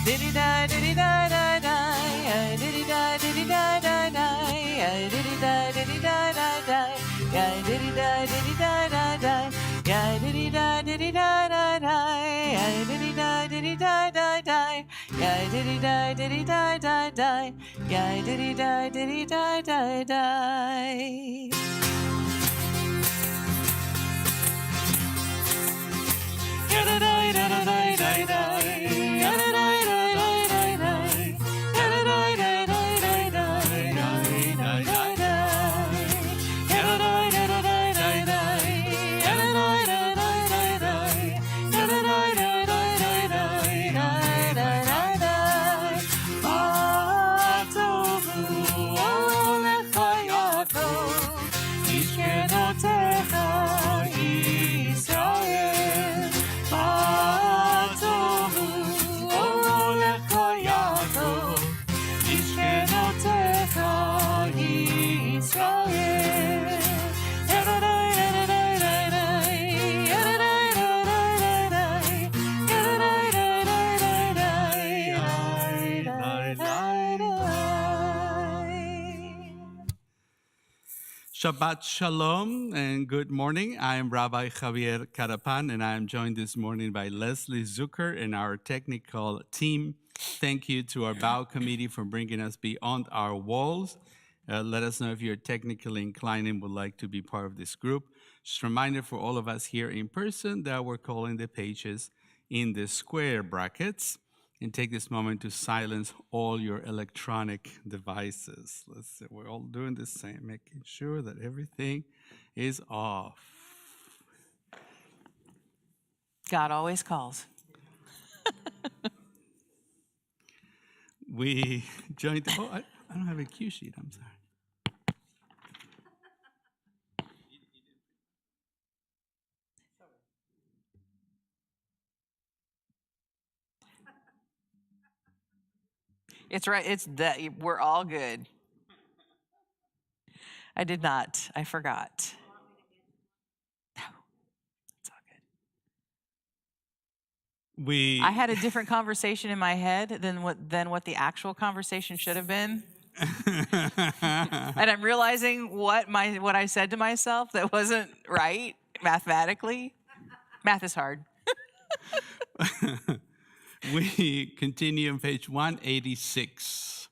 Diddy die, diddy die, die, die. Diddy die, diddy die, die, die. Diddy die, diddy die, die, die. Yeah, diddy die, diddy die, die, die. Yeah, diddy die, diddy die, die, die. Yeah, diddy die, diddy die, die, die. Yeah, diddy die, diddy die, die, die. Yeah, diddy die, diddy die, die, die. Da da da da da da da. Shabbat Shalom and good morning. I am Rabbi Javier Carapan, and I am joined this morning by Leslie Zucker and our technical team. Thank you to our BOW committee for bringing us beyond our walls. Let us know if you're technically inclined and would like to be part of this group. Just a reminder for all of us here in person that we're calling the pages in the square brackets. And take this moment to silence all your electronic devices. Let's see, we're all doing the same, making sure that everything is off. God always calls. We joined, I don't have a cue sheet, I'm sorry. It's right. It's that we're all good. I did not. I forgot. No, it's all good. I had a different conversation in my head than what the actual conversation should have been. And I'm realizing what I said to myself that wasn't right mathematically. Math is hard. We continue on page 186.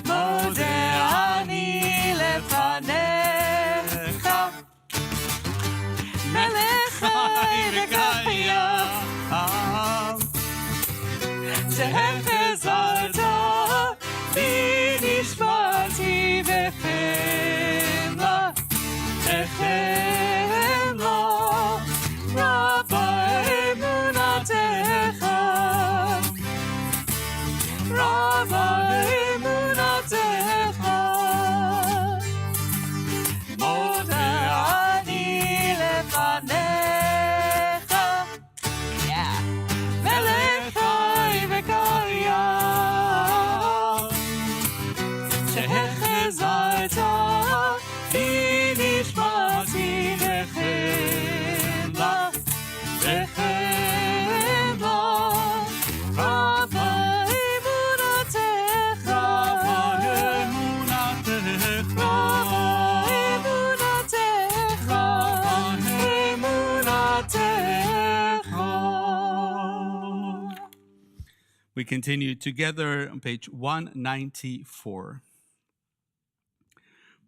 מודה אני לפניך, מלך חי וקיים, שהחזרת בי נשמתי וחמלה, We continue together on page 194.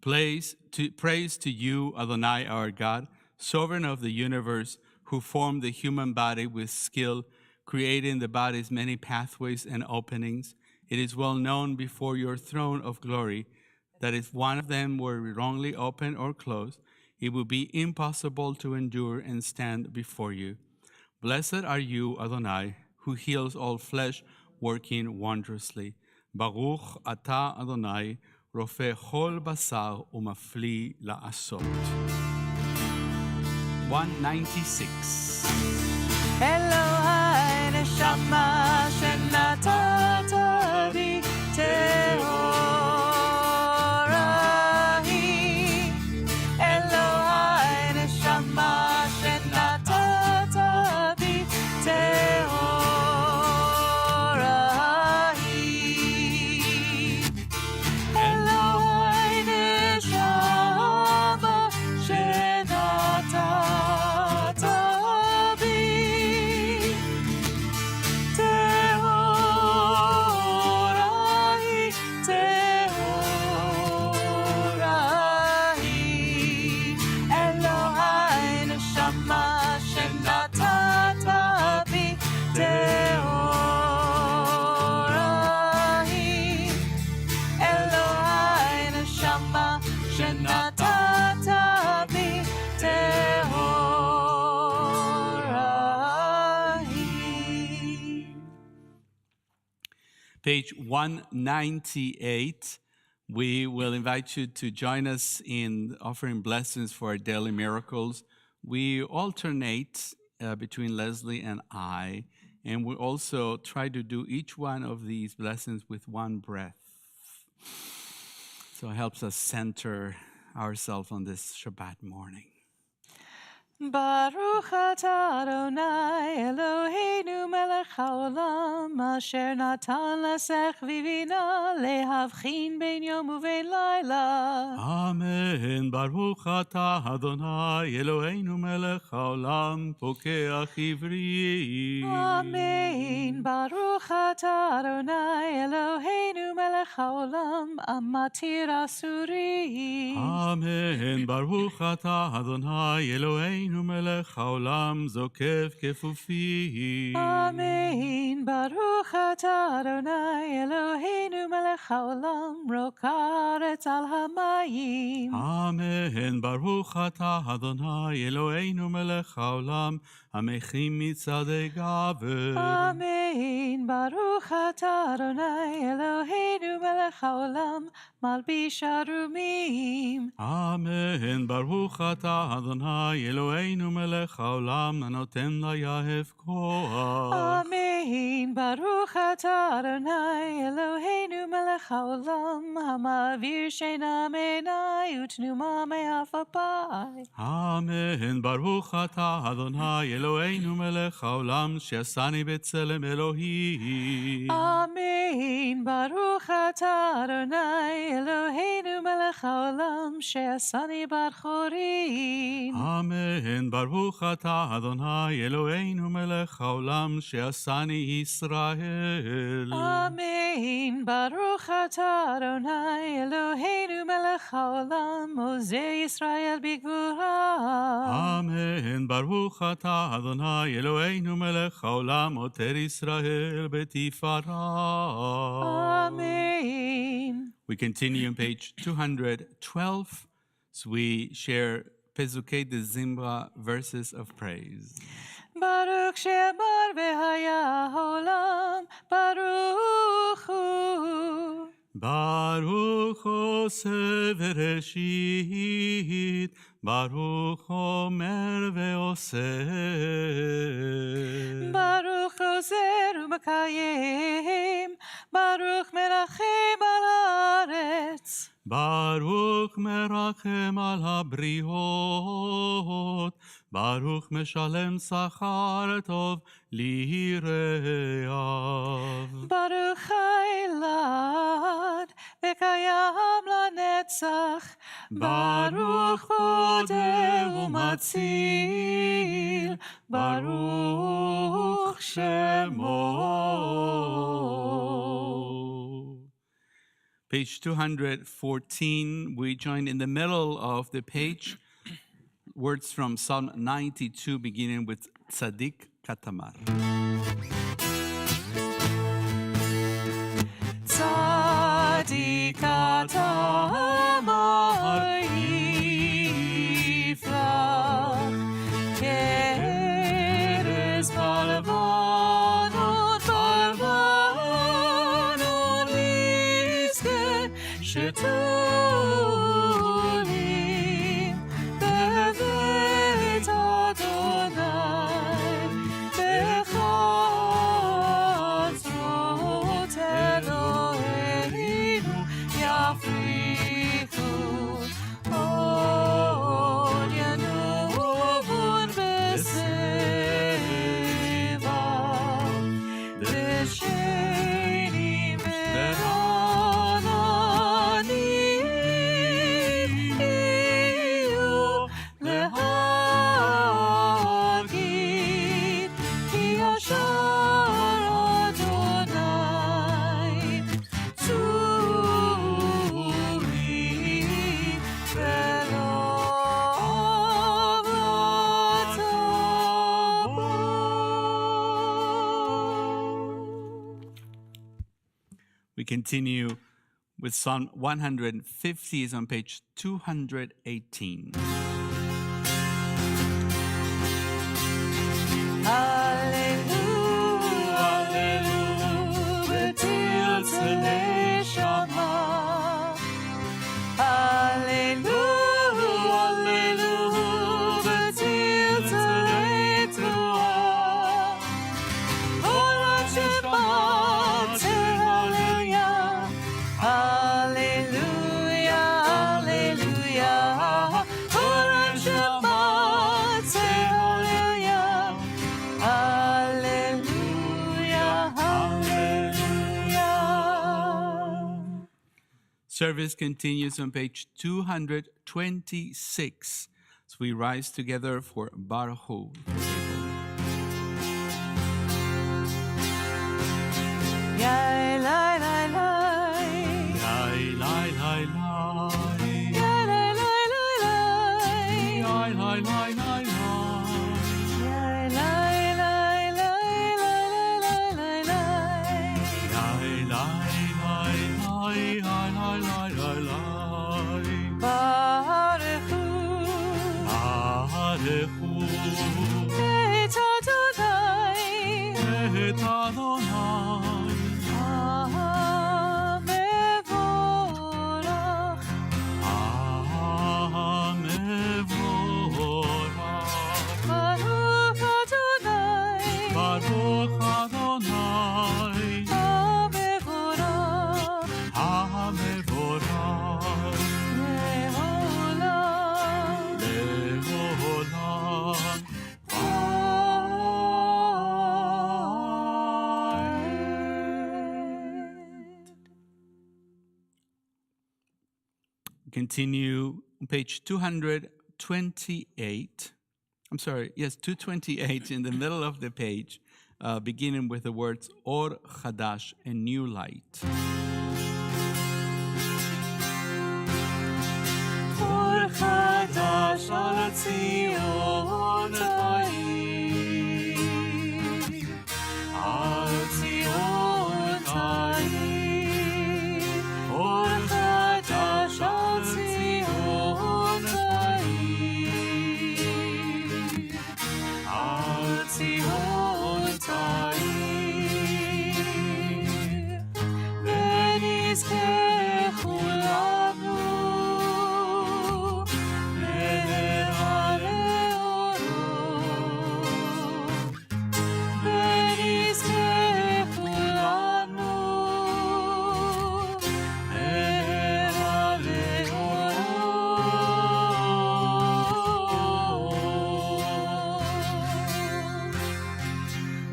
Praise to you, Adonai, our God, sovereign of the universe, who formed the human body with skill, creating the body's many pathways and openings. It is well known before your throne of glory that if one of them were wrongly opened or closed, it would be impossible to endure and stand before you. Blessed are you, Adonai, who heals all flesh, working wondrously. Baruch ata Adonai, rofe chol basar umafli la'asot. 196. Elohai neshama shenatata bi teorahi. Elohai neshama shenatata שנתת בי טהורה היא. Page 198. We will invite you to join us in offering blessings for our daily miracles. We alternate between Leslie and I, and we also try to do each one of these blessings with one breath. So it helps us center ourselves on this Shabbat morning. Baruch atah Adonai Eloheinu melech haolam asher natan lesech vivina lehavchin ben yom uven laila. Amen. Baruch atah Adonai Eloheinu melech haolam pokeach ivri. Amen. Baruch atah Adonai Eloheinu melech haolam amatir asurim. Amen. Baruch atah Adonai Eloheinu melech haolam zokef kefufim. Amen. Baruch atah Adonai Eloheinu melech haolam rokaretz al hamayim. Amen. Baruch atah Adonai Eloheinu melech haolam hamechim mitzadei gaver. Amen. Baruch atah Adonai Eloheinu melech haolam malbish arumim. Amen. Baruch atah Adonai Eloheinu melech haolam anoten layahef koach. Amen. Baruch atah Adonai Eloheinu melech haolam hamavir sheina menai utnuma me'afapai. Amen. Baruch atah Adonai Eloheinu melech haolam she'asani b'tzelem Elohim. Amen. Baruch atah Adonai Eloheinu melech haolam she'asani bar chorin. Amen. Baruch atah Adonai Eloheinu melech haolam she'asani Yisrael. Amen. Baruch atah Adonai Eloheinu melech haolam ozeh Yisrael bigvura. Amen. Baruch atah Adonai Eloheinu melech haolam oter Yisrael betifara. Amen. We continue on page 212. So we share Pezukei de Zimbra verses of praise. Baruch she'amar v'haya haolam baruch hu. Baruch Oseh v'reshit, Baruch Omer ve'oseh. Baruch ozer u'makayim, Baruch merachem al haaretz. Baruch merachem al habriot, Baruch meshalem sachar tov lireav. Baruch hailad v'kayam lanetzach. Baruch bodeh u'matzil, Baruch shemo. Page 214, we join in the middle of the page, words from Psalm 92, beginning with Tzadik Katamar. Tzadik katamar yifrach, keres balvanon lizke, shetulim bevet Adonai, bechatzrot Eloheinu yafrichu, od yanuvun beseva, b'shenim ve'ananim iyu lehagid, ki yashar Adonai tzuri ve'lo avatabo. We continue with Psalm 150 is on page 218. Hallelujah, till Neshama. Hallelujah, hallelujah, till Teruah. Ora Shabbat, hallelujah, hallelujah, hallelujah. Ora Shabbat, hallelujah, hallelujah, hallelujah. Service continues on page 226. So we rise together for Baruch Hu. Yai, lai, lai, lai. Yai, lai, lai, lai. Yai, lai, lai, lai, lai. Yai, lai, lai, lai, lai. Yai, lai, lai, lai, lai, lai, lai, lai. Yai, lai, lai, lai, lai, lai, lai, lai, lai. Baruch Hu, Baruch Hu. Et Adonai, Et Adonai. Mevorach. Mevorach. Baruch Adonai, Baruch Adonai. Mevorach. Mevorach. Leolam. Leolam. Continue on page 228. I'm sorry, yes, 228 in the middle of the page, beginning with the words Or Chadash, a new light. Or Chadash al Tzion Ta'ir. Al Tzion Ta'ir. Or Chadash al Tzion Ta'ir. Al Tzion Ta'ir. ונזכה כולנו לנערי אורות. ונזכה כולנו לנערי אורות.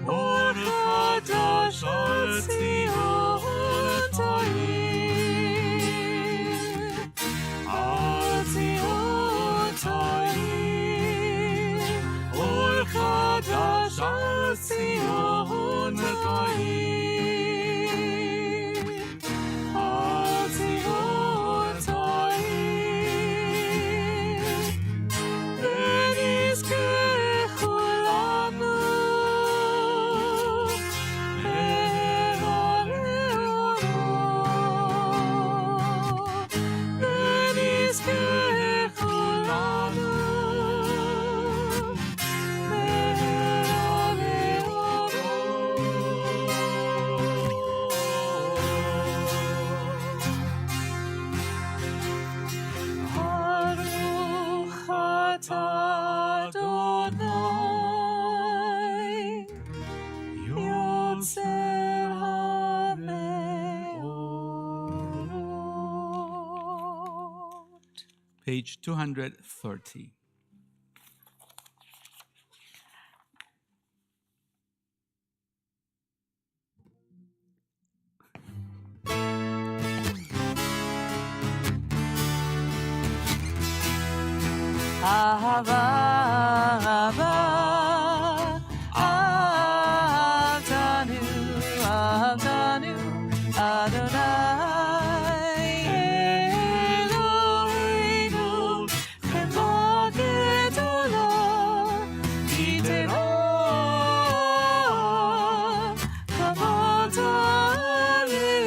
אור חדש על ציון תאיר. על ציון תאיר. אור חדש על ציון תאיר. על ציון תאיר. ונזכה כולנו לנערי אורות. ונזכה כולנו לנערי אורות. ברוך אתה אדוני יוצר המאורות. Page 230. אהבה, אהבה, אהבתנו, אהבתנו, אדוני אלוהינו, חמאה גדולה, יתרה, קבעת עלינו.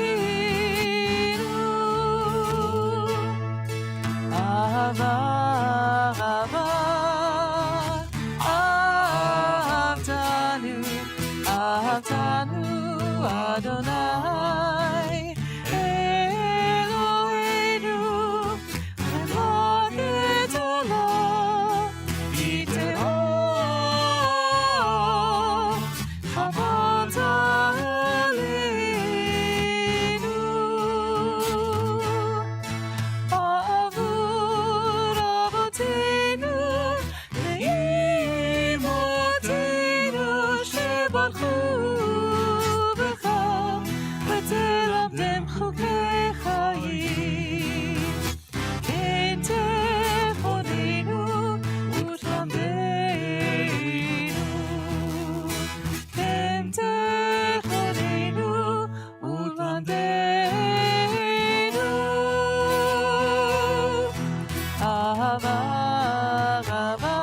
rava, rava.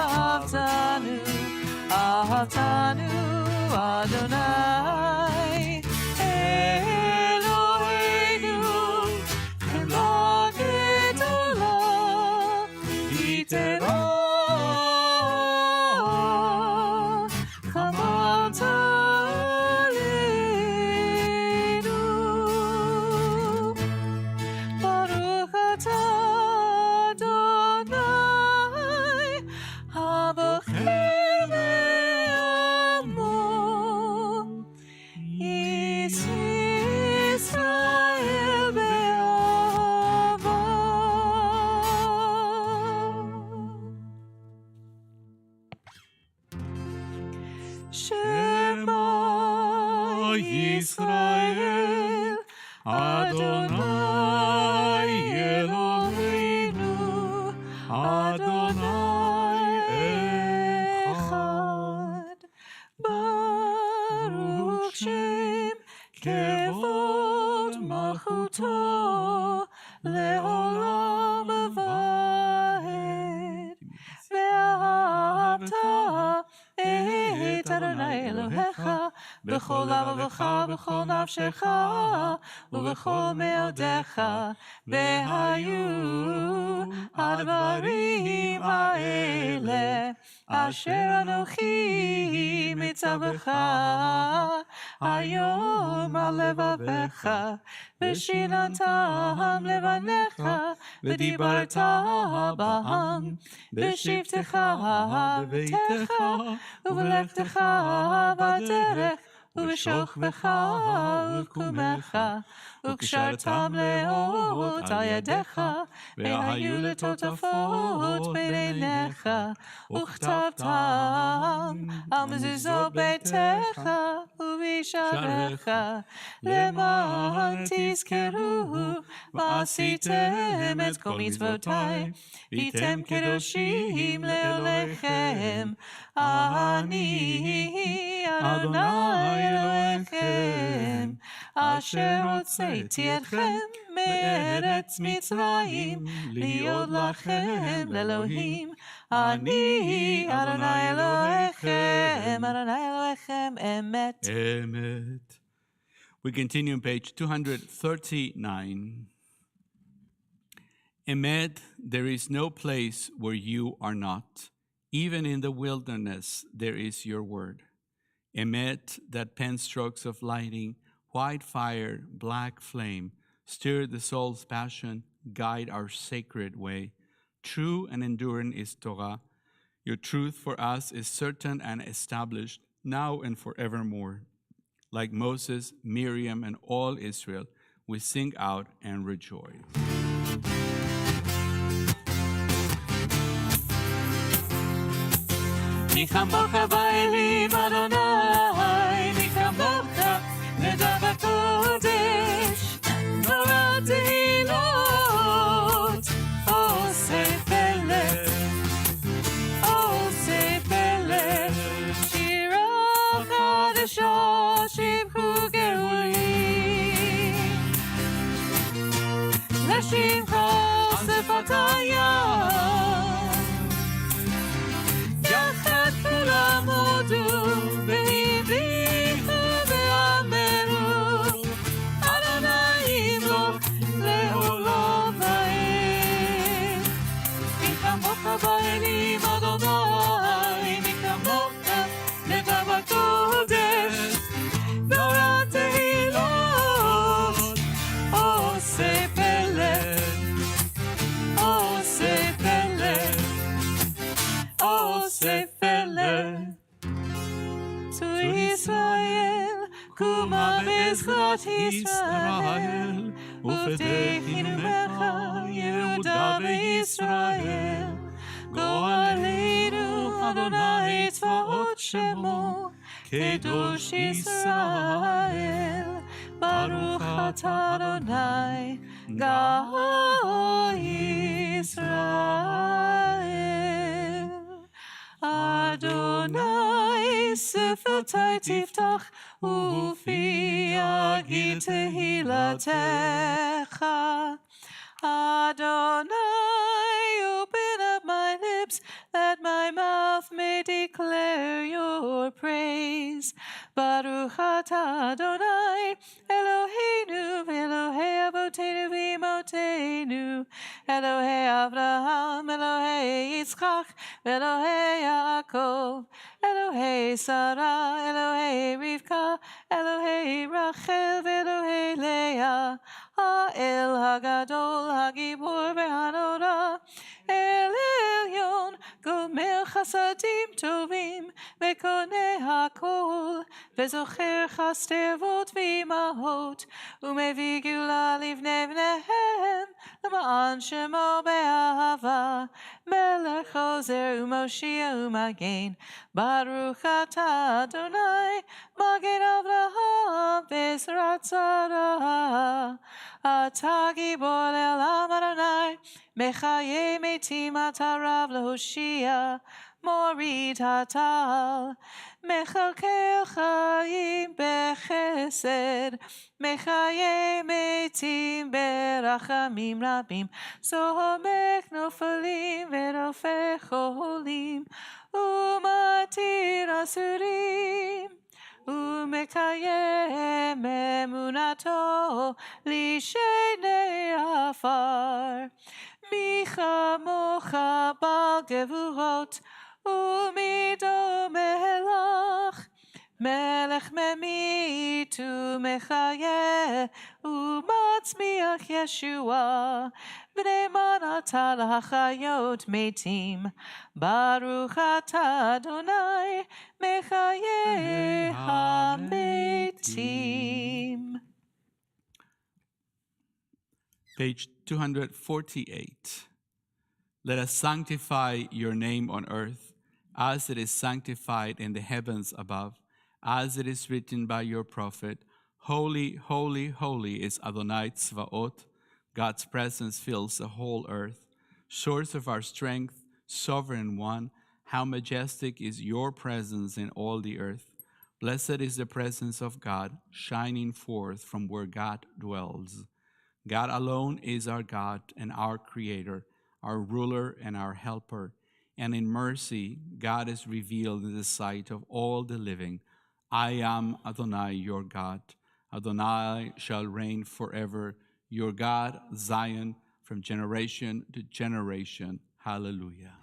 Ahavtanu, ahavtanu, Adonai. Eloheinu, kemla gedola, itera. Shema Yisrael, Adonai Eloheinu, Adonai Echad. Baruch Shem Kevod Malchuto Leolam Vaed. Ve'ahavta את אדוני אלוהיך בכל לבבך ובכל נפשך ובכל מאודיך, והיו הדברים האלה אשר אנוכי מצווך היום על לבביך, ושיננתם לבניך ודיברת בהם בשבתך בביתך ובלכתך בדרך ובשוכבך ובקומך, וקשרתם לאות על ידיך, והיו לטוטפות בין עיניך, וכתבתם על מזוזות ביתך ובשעריך, למען תזכרו ועשיתם את כל מצוותי, הייתם קדושים לאלוהיכם, אני אדוני אלוהיכם, אשר הוצאתי אתכם מארץ מצרים, להיות לכם לאלוהים, אני אדוני אלוהיכם, אדוני אלוהיכם אמת. Emet. We continue on page 239. Emet, there is no place where you are not. Even in the wilderness, there is your word. Emet, that pen strokes of lightning, white fire, black flame, stir the soul's passion, guide our sacred way. True and enduring is Torah. Your truth for us is certain and established, now and forevermore. Like Moses, Miriam, and all Israel, we sing out and rejoice. מי כמוך באלים אדוני, מי כמוך נדב הקודש, נורא תהילות, עושה פלא, עושה פלא, שירה חדשה שבחו גאולים, לשמך שפתיה, לעמודו והבליחו ואמרו אדוני ימלוך לעולם ועד. מי כמוך באלים אדוני, מי כמוך נדב הקודש, נורא תהילות, עושה פלא, עושה פלא, עושה פלא. To Israel, Kuma Bezrat Israel, Ufetechinu Mecha, Yehuda Israel, Goaleinu Adonai Tzvaot Shemo, Kedosh Israel, Baruch Atah Adonai, Ga Israel. Adonai שפתי תפתח ופי יגיד תהילתך, Eloheinu, Elohei Avraham, Elohei Yitzchak, Elohei Yaakov, Elohei Sarah, Elohei Rivka, Elohei Rachel, Elohei Leah, Ha'el Hagadol, Hagibor ve'hanora, El Elyon, Gomer Chasadim Tovim, Vekone Hakol, Vezocher Chastevot V'imahot, Umevi Gula Livnei Vnehem, L'ma'an Shemo Be'ahava, Melech Ozer U'Moshia U'Magen, Baruch Atah Adonai, Magen Avraham V'Ezrat Sarah, Atah Gibor Le'olam Adonai, Mechaye Metim Atah Rav Lehoshia, Morid Hatal, Mechalkel Chaim Bechesed, Mechaye Metim Berachamim Rabim, Somek Nofalim Verofech Cholim, Umatir Asurim, Umekayem Emunato Lishenei Afar, Micha Mocha Bal Gevurot, Umido Melach, Melech Memit Umechayeh, Umatzmiach Yeshua, Bnei Manata L'Hachayot Metim, Baruch Atah Adonai, Mechayeh HaMetim. Page 248. Let us sanctify your name on earth, as it is sanctified in the heavens above, as it is written by your prophet, Holy, holy, holy is Adonai Tzvaot. God's presence fills the whole earth. Source of our strength, sovereign one, how majestic is your presence in all the earth. Blessed is the presence of God, shining forth from where God dwells. God alone is our God and our Creator, our ruler and our helper. And in mercy, God is revealed in the sight of all the living. I am Adonai, your God. Adonai shall reign forever, your God, Zion, from generation to generation. Hallelujah.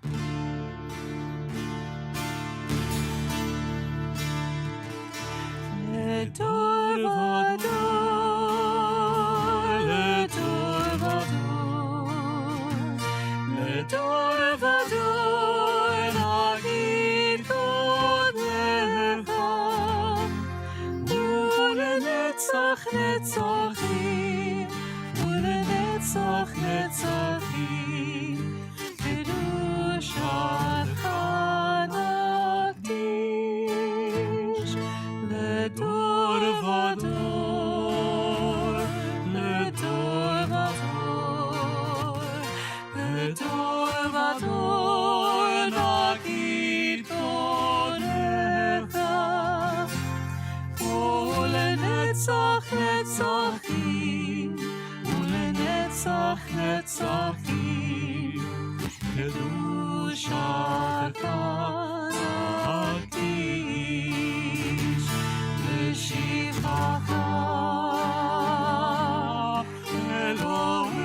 נצחים, ולנצח נצחים, קדושתך נקדיש, לדור ודור, לדור ודור, לדור ודור נגיד קודך, ולנצח נצחים, ולנצח נצחים, קדושתך נקדיש, לשבחך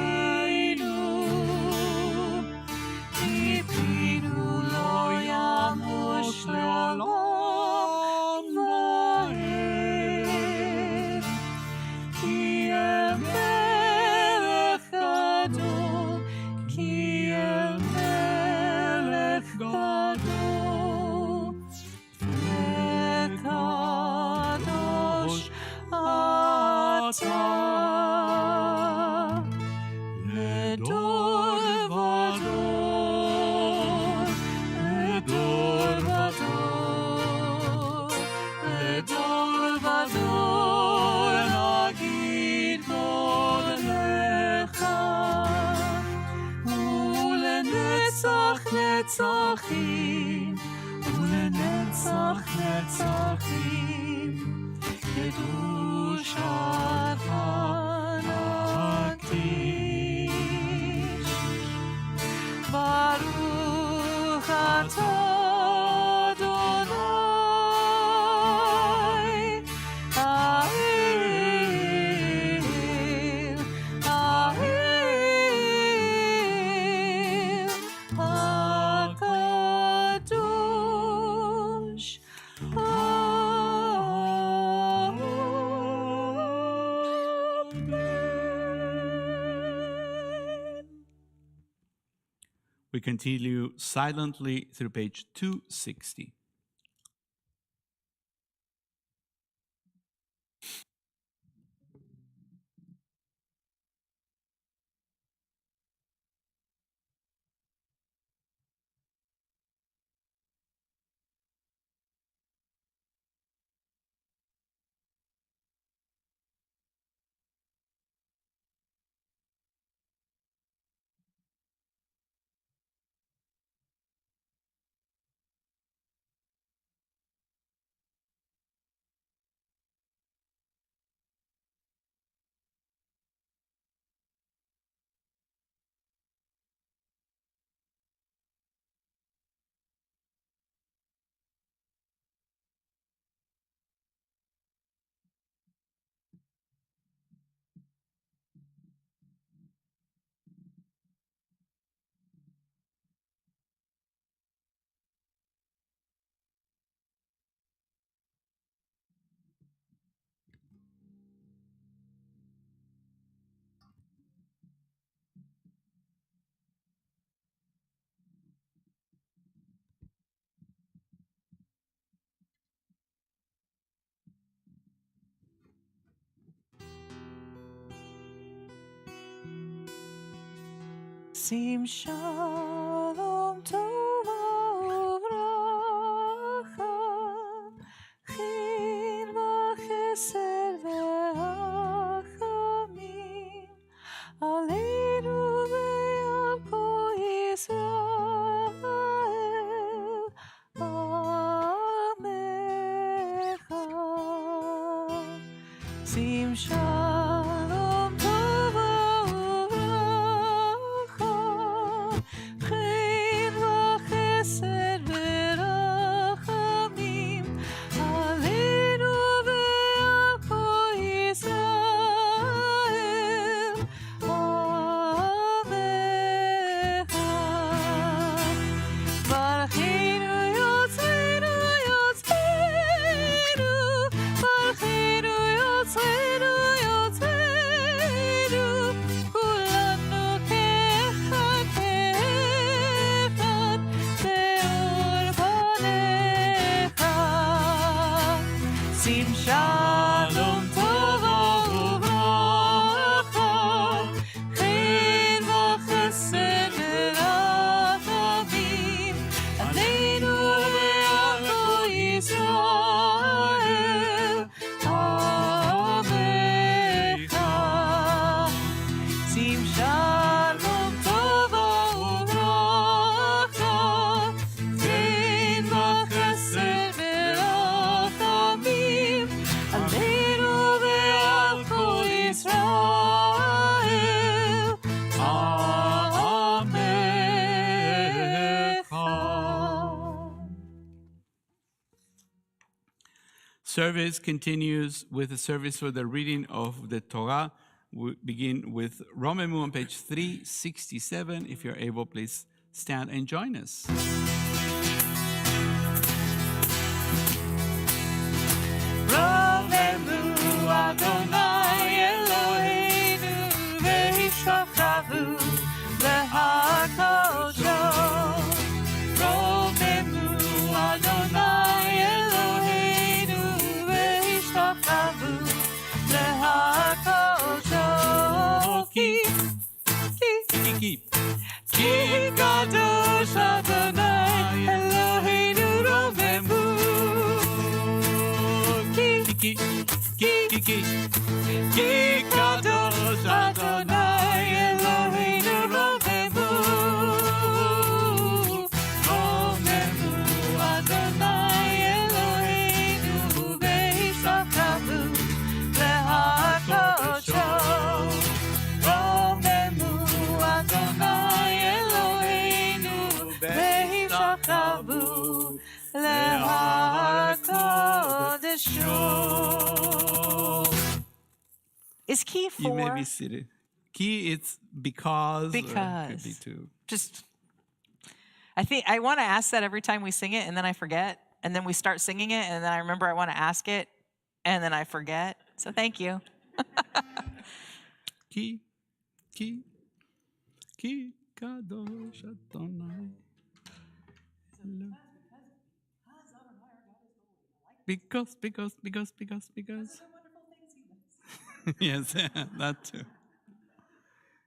אלוהינו, כי פינו לא ימוש לעולם ועד, כי המלך גדול, כי המלך גדול, וקדוש אתה, לדור ודור, לדור ודור, לדור ודור נגיד קודשך, ולנצח נצחים, ולנצח נצחים, קדושתך נקדיש. ברוך אתה אדוני, האל, האל We continue silently through page 260. שים שלום טוב וברכה, חן וחסד ורחמים, עלינו ועל כל ישראל, עמך. שים שלום טוב וברכה, חן וחסד ורחמים, עלינו ועל כל ישראל, עמך. ברכנו יוצאנו יוצאנו, ברכנו יוצאנו יוצאנו, כולנו כאחד כאחד, באור פניך. שים שלום טוב וברכה, חן וחסד ורחמים, עלינו ועל כל ישראל, עמך. שים שלום טוב וברכה, חן וחסד ורחמים, עלינו ועל כל ישראל, עמך. Service continues with a service for the reading of the Torah. We begin with Romemu on page 367. If you're able, please stand and join us. רוממו אדוני אלוהינו והשתחוו להר קודשו. רוממו אדוני אלוהינו והשתחוו להר קודשו. כי קדוש אדוני אלוהינו רוממו. כי קדוש אדוני אלוהינו רוממו. רוממו אדוני אלוהינו והשתחוו להר קודשו. רוממו אדוני אלוהינו והשתחוו להר קודשו. Is key You may four? be seated. Key, it's because. Or it could Because. be two. Just, I think I want to ask that every time we sing it, and then I forget, and then we start singing it, and then I remember I want to ask it, and then I forget. So thank you. Key, key, key. Kadosh Adonai. Because. Yes, that too.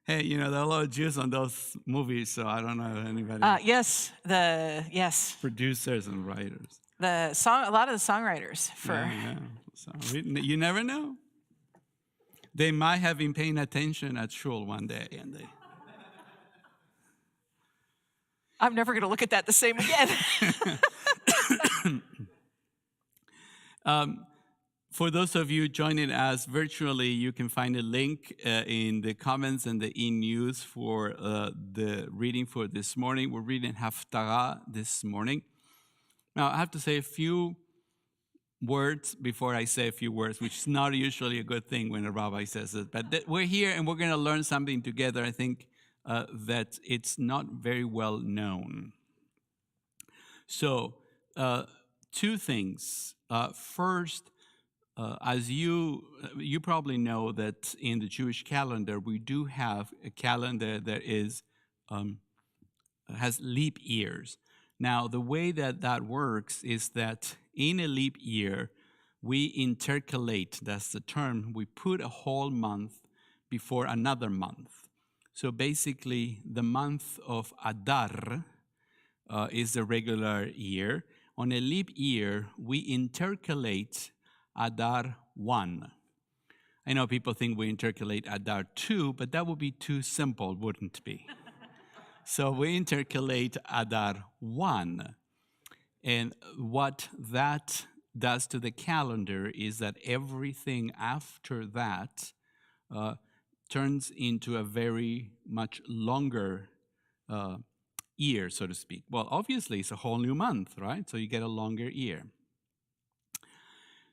Hey, there are a lot of Jews on those movies, so I don't know anybody. Yes, Producers and writers. a lot of the songwriters for. Yeah. So you never know. They might have been paying attention at shul one day, and they. I'm never going to look at that the same again. For those of you joining us virtually, you can find a link in the comments and the e-news for the reading for this morning. We're reading Haftarah this morning. Now, I have to say a few words before I say a few words, which is not usually a good thing when a rabbi says it. But we're here and we're going to learn something together. I think that it's not very well known. So, two things. First, as you probably know that in the Jewish calendar, we do have a calendar that has leap years. Now, the way that works is that in a leap year, we intercalate, that's the term, we put a whole month before another month. So basically, the month of Adar is the regular year. On a leap year, we intercalate Adar 1. I know people think we intercalate Adar 2, but that would be too simple, wouldn't it be? So we intercalate Adar 1. And what that does to the calendar is that everything after that turns into a very much longer year, so to speak. Well, obviously, it's a whole new month, right? So you get a longer year.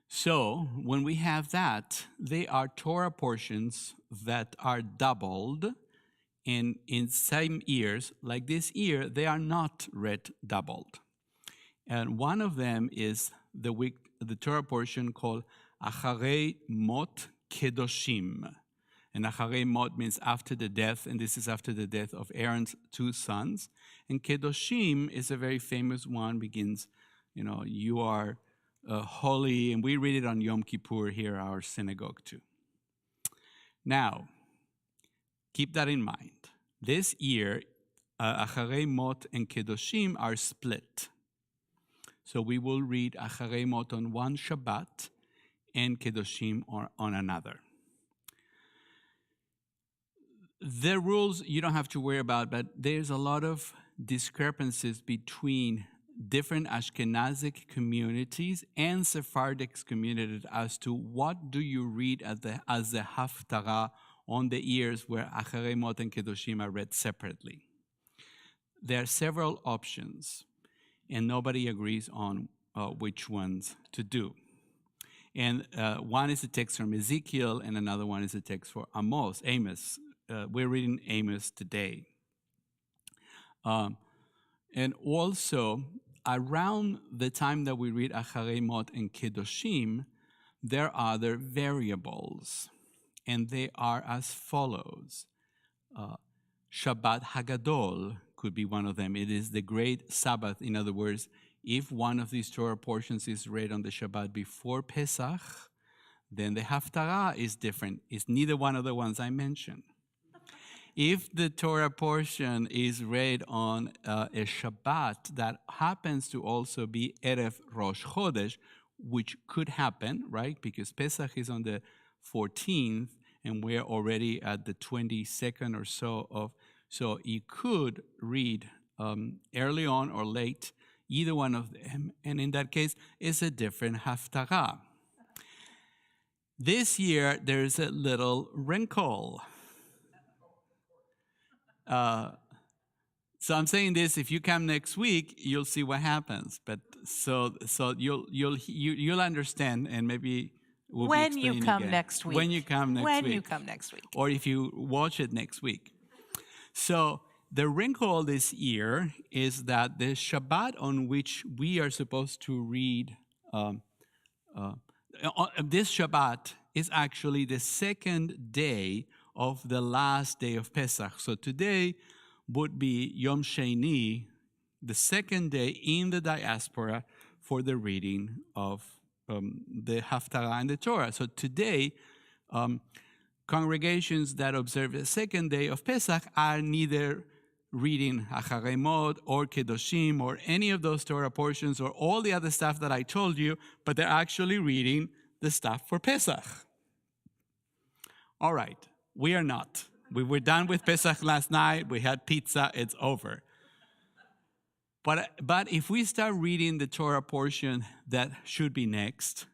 So when we have that, they are Torah portions that are doubled. And in same years, like this year, they are not read doubled. And one of them is the Torah portion called Acharei Mot Kedoshim. And Acharei Mot means after the death, and this is after the death of Aaron's two sons. And Kedoshim is a very famous one, begins, you are holy, and we read it on Yom Kippur here at our synagogue too. Now, keep that in mind. This year, Acharei Mot and Kedoshim are split. So we will read Acharei Mot on one Shabbat and Kedoshim on another. The rules you don't have to worry about, but there's a lot of discrepancies between different Ashkenazic communities and Sephardic communities as to what do you read as the Haftarah on the years where Acharei Mot and Kedoshim are read separately. There are several options, and nobody agrees on which ones to do. And one is a text from Ezekiel, and another one is a text for Amos. We're reading Amos today. And also, around the time that we read Acharei Mot and Kedoshim, there are other variables, and they are as follows. Shabbat Hagadol could be one of them. It is the great Sabbath. In other words, if one of these Torah portions is read on the Shabbat before Pesach, then the Haftarah is different. It's neither one of the ones I mentioned. If the Torah portion is read on a Shabbat that happens to also be Erev Rosh Chodesh, which could happen, right? Because Pesach is on the 14th, and we're already at the 22nd or so so you could read early on or late, either one of them, and in that case, it's a different Haftarah. This year, there's a little wrinkle. So I'm saying this: if you come next week, you'll see what happens. But so you'll understand, and maybe we'll when you come next week. When you come next week. When you come next week. Or if you watch it next week. So the wrinkle this year is that the Shabbat on which we are supposed to read this Shabbat is actually the second day of the last day of Pesach. So today would be Yom Sheni, the second day in the diaspora for the reading of the Haftarah and the Torah. So today, congregations that observe the second day of Pesach are neither reading Acharei Mod or Kedoshim or any of those Torah portions or all the other stuff that I told you, but they're actually reading the stuff for Pesach. All right, we are not. We were done with Pesach last night. We had pizza. It's over. But if we start reading the Torah portion that should be next,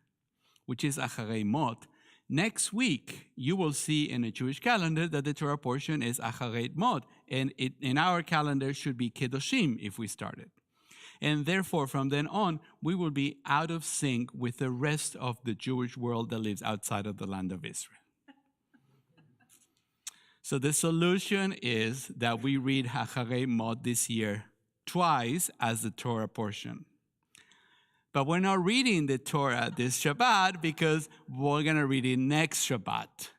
which is Acharei Mot, next week you will see in a Jewish calendar that the Torah portion is Acharei Mot, and it in our calendar should be Kedoshim if we started. And therefore, from then on, we will be out of sync with the rest of the Jewish world that lives outside of the land of Israel. So the solution is that we read Acharei Mot this year twice as the Torah portion. But we're not reading the Torah this Shabbat because we're going to read it next Shabbat.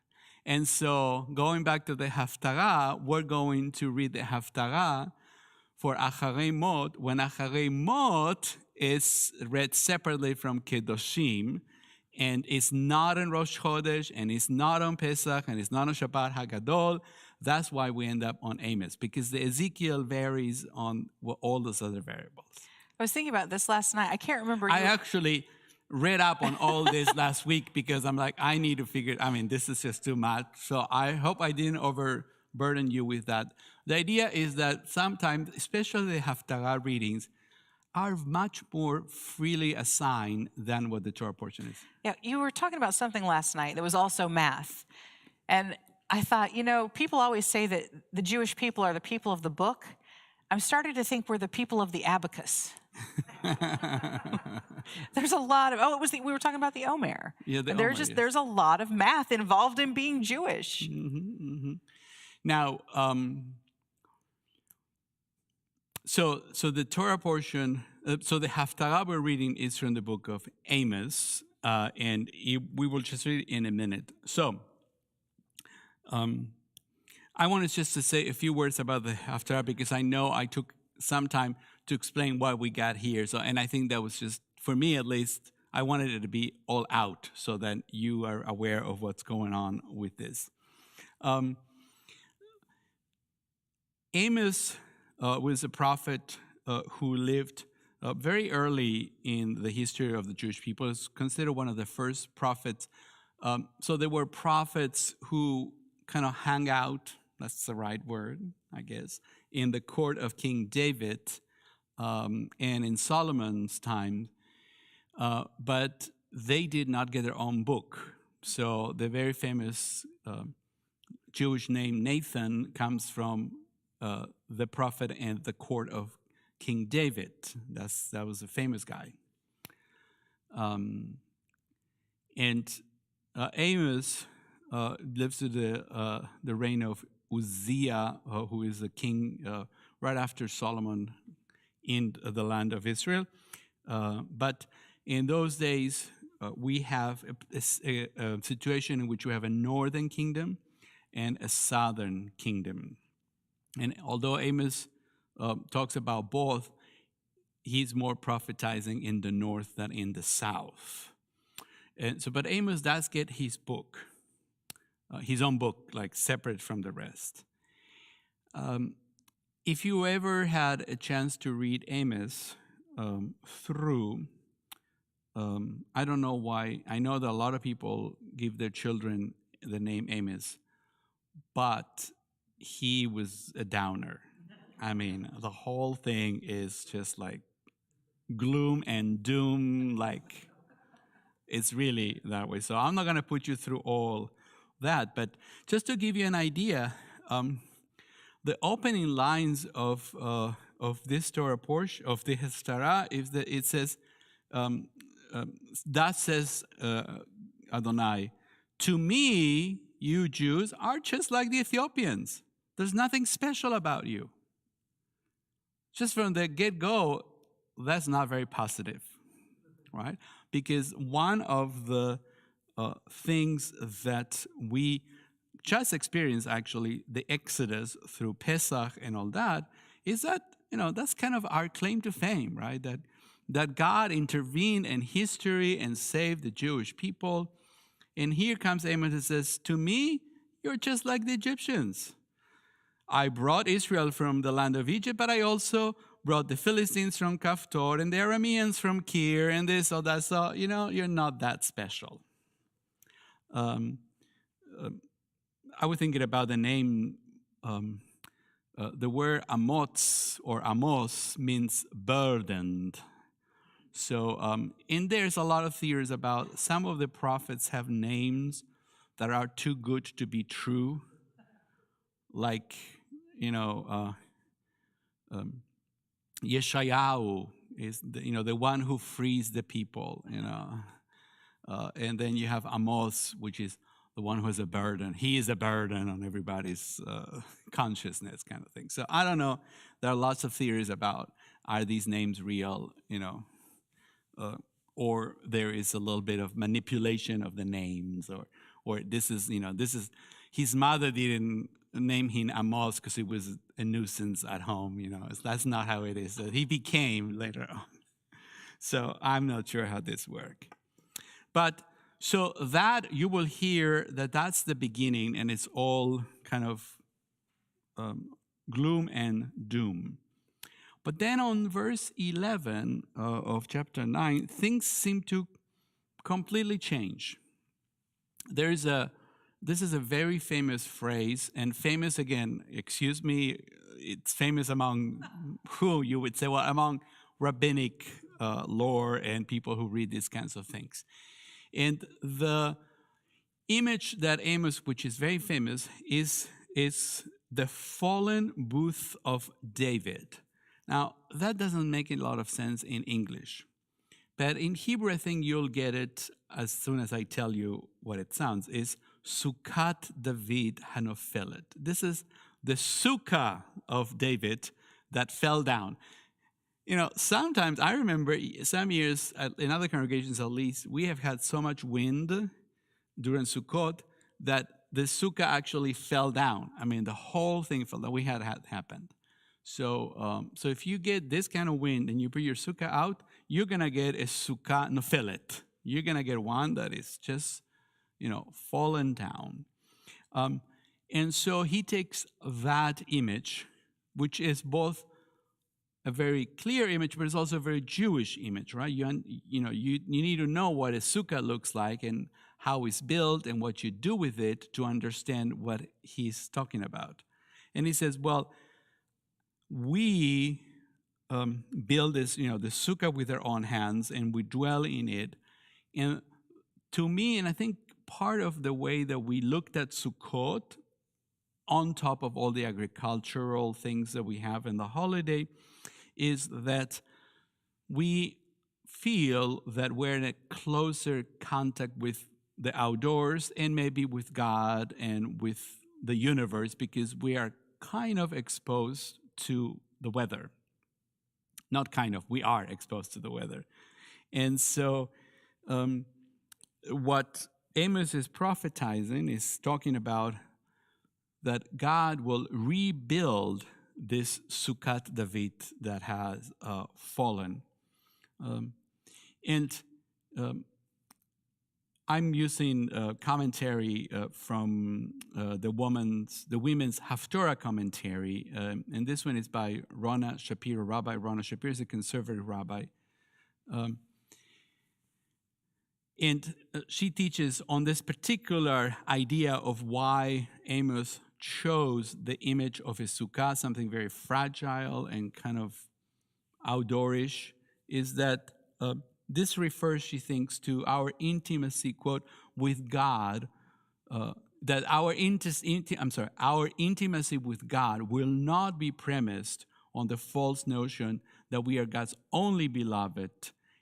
And so going back to the Haftarah, we're going to read the Haftarah for Acharei Mot when Acharei Mot is read separately from Kedoshim, and it's not on Rosh Chodesh, and it's not on Pesach, and it's not on Shabbat HaGadol. That's why we end up on Amos, because the Ezekiel varies on all those other variables. I was thinking about this last night. I can't remember. I actually read up on all this last week because I'm like, I need to figure, this is just too much. So I hope I didn't overburden you with that. The idea is that sometimes, especially the Haftarah readings, are much more freely assigned than what the Torah portion is. Yeah, you were talking about something last night that was also math. And I thought, people always say that the Jewish people are the people of the book. I'm starting to think we're the people of the abacus. There's a lot of, we were talking about the Omer. Yeah, there's a lot of math involved in being Jewish. Mm-hmm, mm-hmm. Now, so the Torah portion, so the Haftarah we're reading is from the book of Amos, and we will just read it in a minute. So, I wanted just to say a few words about the Haftarah because I know I took some time to explain why we got here. So, and I think that was just, for me at least, I wanted it to be all out so that you are aware of what's going on with this. Amos was a prophet who lived very early in the history of the Jewish people. It's considered one of the first prophets. So there were prophets who kind of hung out, that's the right word, I guess, in the court of King David and in Solomon's time, but they did not get their own book. So the very famous Jewish name Nathan comes from the prophet and the court of King David. That was a famous guy. And Amos lives to the reign of Uzziah, who is the king right after Solomon in the land of Israel. But in those days, we have a situation in which we have a northern kingdom and a southern kingdom. And although Amos talks about both, he's more prophetizing in the north than in the south. And so, but Amos does get his book, his own book, like separate from the rest. If you ever had a chance to read Amos through, I don't know why. I know that a lot of people give their children the name Amos, but he was a downer. The whole thing is just like gloom and doom, like it's really that way. So I'm not going to put you through all that, but just to give you an idea, the opening lines of this Torah portion of the Haftarah is that it says, "Thus says Adonai, to me, you Jews are just like the Ethiopians. There's nothing special about you." Just from the get-go, that's not very positive, right? Because one of the things that we just experienced actually the Exodus through Pesach and all that, is that, that's kind of our claim to fame, right? That God intervened in history and saved the Jewish people. And here comes Amos and says, to me, you're just like the Egyptians. I brought Israel from the land of Egypt, but I also brought the Philistines from Kaftor and the Arameans from Kir and this or that. So, you're not that special. I was thinking about the name, the word Amos or Amos means burdened. So, and there's a lot of theories about some of the prophets have names that are too good to be true. Like, Yeshayahu is the one who frees the people, and then you have Amos, which is the one who is a burden. He is a burden on everybody's consciousness, kind of thing. So I don't know. There are lots of theories about, are these names real, or there is a little bit of manipulation of the names, or this is his mother didn't name him Amos because he was a nuisance at home. That's not how it is. He became later on. So I'm not sure how this works. But so that you will hear that's the beginning, and it's all kind of gloom and doom. But then on verse 11 of chapter 9, things seem to completely change. This is a very famous phrase, and famous again, excuse me, it's famous among who you would say? Well, among rabbinic lore and people who read these kinds of things. And the image that Amos, which is very famous, is the fallen booth of David. Now, that doesn't make a lot of sense in English. But in Hebrew, I think you'll get it as soon as I tell you what it sounds. Is Sukkot David Hanofelet. This is the sukkah of David that fell down. Sometimes I remember some years in other congregations, at least, we have had so much wind during Sukkot that the sukkah actually fell down. I mean, the whole thing fell down. We had happened. So if you get this kind of wind and you put your sukkah out, you're gonna get a sukkah nofelet. You're gonna get one that is just, fallen down. And so he takes that image, which is both a very clear image, but it's also a very Jewish image, right? You need to know what a sukkah looks like and how it's built and what you do with it to understand what he's talking about. And he says, well, we build this, the sukkah with our own hands, and we dwell in it. And to me, and I think part of the way that we looked at Sukkot, on top of all the agricultural things that we have in the holiday, is that we feel that we're in a closer contact with the outdoors and maybe with God and with the universe, because we are kind of exposed to the weather. Not kind of, we are exposed to the weather. And so what Amos is prophetizing is talking about that God will rebuild this Sukkot David that has fallen. I'm using commentary from the women's Haftorah commentary, and this one is by Rona Shapiro. Rabbi Rona Shapiro is a conservative rabbi. And she teaches on this particular idea of why Amos chose the image of a sukkah, something very fragile and kind of outdoorish, is that this refers, she thinks, to our intimacy, quote, with God, that our intimacy with God will not be premised on the false notion that we are God's only beloved.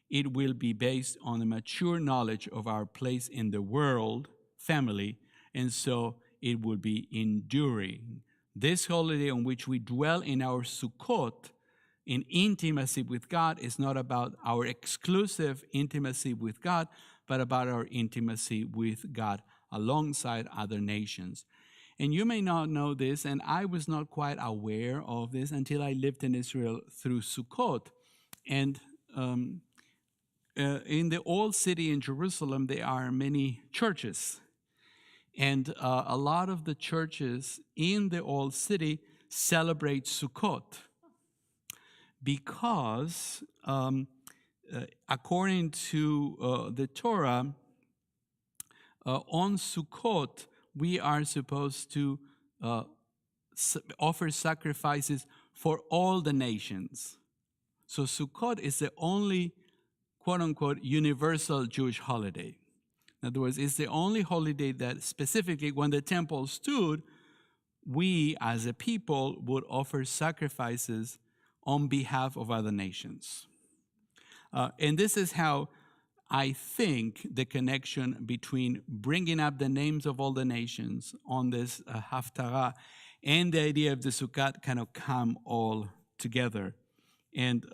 It will be based on a mature knowledge of our place in the world, family, and so it will be enduring. This holiday on which we dwell in our Sukkot, in intimacy with God, is not about our exclusive intimacy with God, but about our intimacy with God alongside other nations. And you may not know this, and I was not quite aware of this until I lived in Israel through Sukkot. And in the old city in Jerusalem, there are many churches. And a lot of the churches in the old city celebrate Sukkot because, according to the Torah, on Sukkot, we are supposed to offer sacrifices for all the nations. So Sukkot is the only, quote unquote, universal Jewish holiday. In other words, it's the only holiday that specifically when the temple stood, we as a people would offer sacrifices on behalf of other nations. And this is how I think the connection between bringing up the names of all the nations on this Haftarah and the idea of the Sukkot kind of come all together. And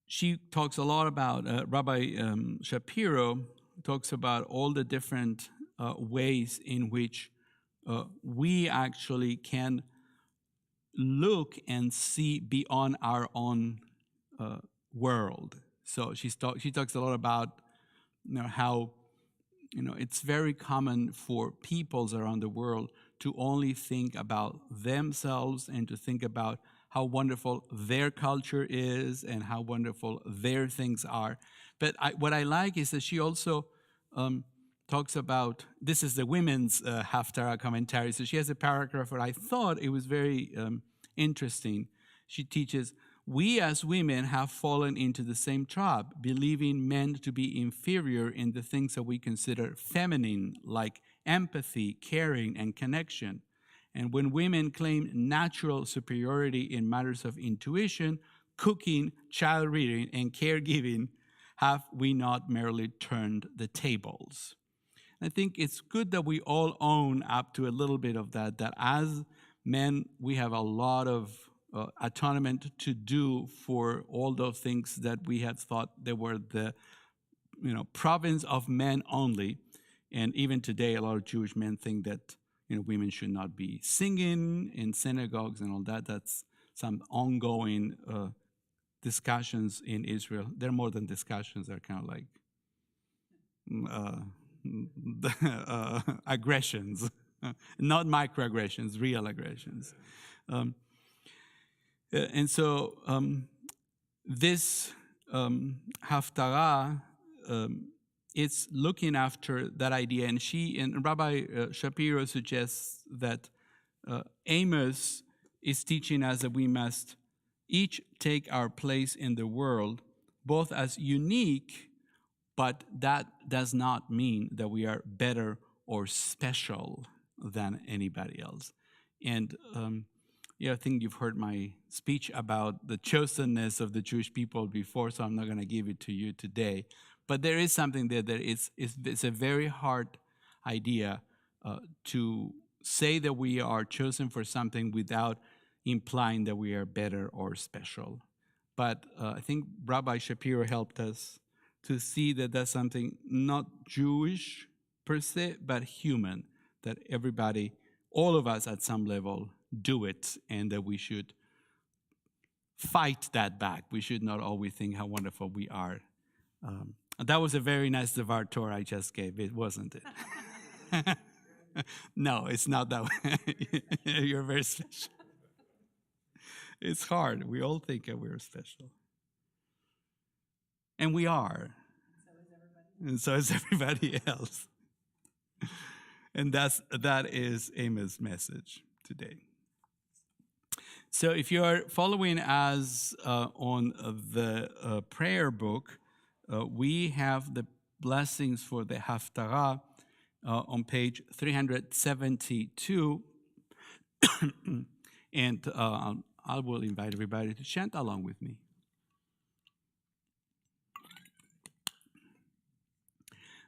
she talks a lot about, Rabbi Shapiro talks about all the different ways in which we actually can look and see beyond our own world. So she talks a lot about how it's very common for peoples around the world to only think about themselves and to think about how wonderful their culture is and how wonderful their things are. But what I like is that she also talks about, this is the women's Haftarah commentary, so she has a paragraph where I thought it was very interesting. She teaches, we as women have fallen into the same trap, believing men to be inferior in the things that we consider feminine, like empathy, caring, and connection. And when women claim natural superiority in matters of intuition, cooking, child rearing, and caregiving, have we not merely turned the tables? I think it's good that we all own up to a little bit of that as men, we have a lot of atonement to do for all those things that we had thought they were the province of men only. And even today, a lot of Jewish men think that women should not be singing in synagogues and all that. That's some ongoing discussions in Israel. They're more than discussions. They're kind of like aggressions, not microaggressions, real aggressions. And so this Haftarah, it's looking after that idea. And Rabbi Shapiro suggests that Amos is teaching us that we must each take our place in the world, both as unique, but that does not mean that we are better or special than anybody else. And I think you've heard my speech about the chosenness of the Jewish people before, so I'm not going to give it to you today. But there is something there that it's a very hard idea to say that we are chosen for something without implying that we are better or special. But I think Rabbi Shapiro helped us to see that that's something not Jewish per se, but human, that everybody, all of us at some level, do it, and that we should fight that back. We should not always think how wonderful we are. That was a very nice Devar Torah I just gave, it wasn't it? No, it's not that way. You're very special. It's hard. We all think that we're special. And we are. And so is everybody else. And that is Amos' message today. So if you are following us on the prayer book, we have the blessings for the Haftarah on page 372. And I will invite everybody to chant along with me.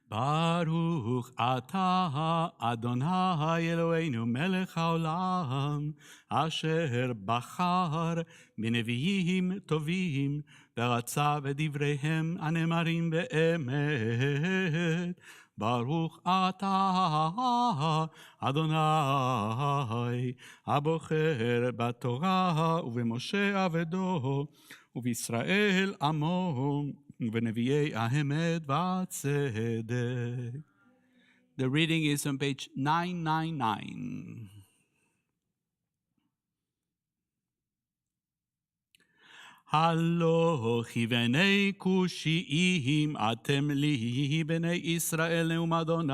Baruch atah Adonai Eloheinu melech haolam asher bachar b'neviim tovim v'ratza v'divreihem anemarim be'emet Baruch atah Adonai, הבוחר בתורה ובמשה עבדו, ובישראל עמו, ובנביאי האמת והצדק. The reading is on page 999. הלא כבני כושיים אתם לי בני ישראל נאום אדוני,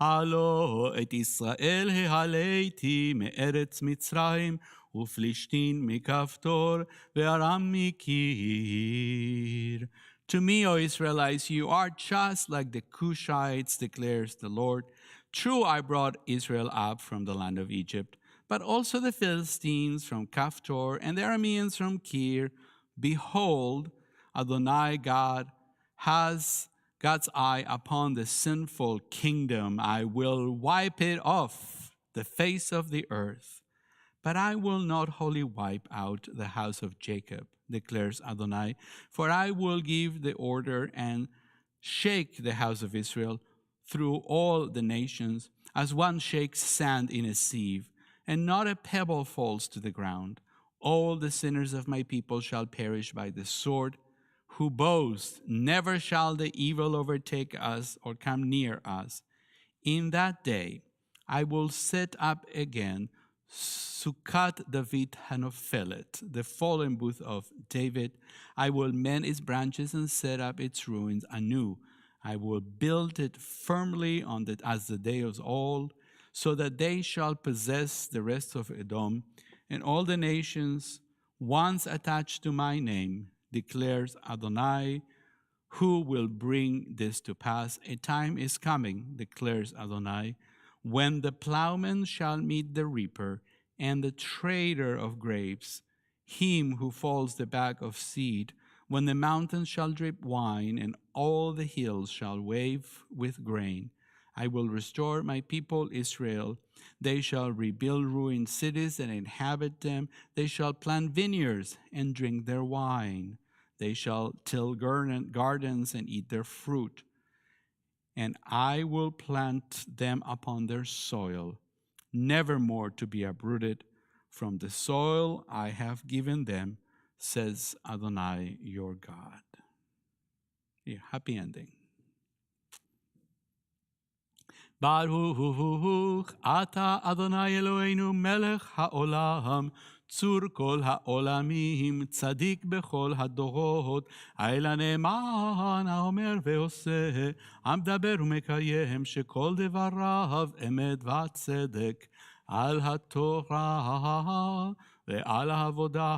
הלא את ישראל העליתי מארץ מצרים ופלישתין מכפתור וארם מקיר. To me, O Israelites, you are just like the Cushites, declares the Lord. True, I brought Israel up from the land of Egypt, but also the Philistines from Caphtor and the Arameans from Kir. Behold, Adonai God has God's eye upon the sinful kingdom. I will wipe it off the face of the earth. But I will not wholly wipe out the house of Jacob, declares Adonai, for I will give the order and shake the house of Israel through all the nations, as one shakes sand in a sieve, and not a pebble falls to the ground. All the sinners of my people shall perish by the sword, who boast, never shall the evil overtake us or come near us. In that day I will set up again Sukkot David Hanophelet, the fallen booth of David. I will mend its branches and set up its ruins anew. I will build it firmly as the day of old, so that they shall possess the rest of Edom and all the nations once attached to my name, declares Adonai, who will bring this to pass. A time is coming, declares Adonai, when the plowman shall meet the reaper and the trader of grapes, him who falls the bag of seed, when the mountains shall drip wine and all the hills shall wave with grain. I will restore my people Israel. They shall rebuild ruined cities and inhabit them. They shall plant vineyards and drink their wine. They shall till gardens and eat their fruit. And I will plant them upon their soil, never more to be uprooted from the soil I have given them, says Adonai your God. Yeah, happy ending. Baruch Ata Adonai Eloheinu melech haolam, צור כל העולמים, צדיק בכל הדורות, האל הנאמן האומר ועושה, המדבר ומקיים, שכל דבריו אמת וצדק, על התורה ועל העבודה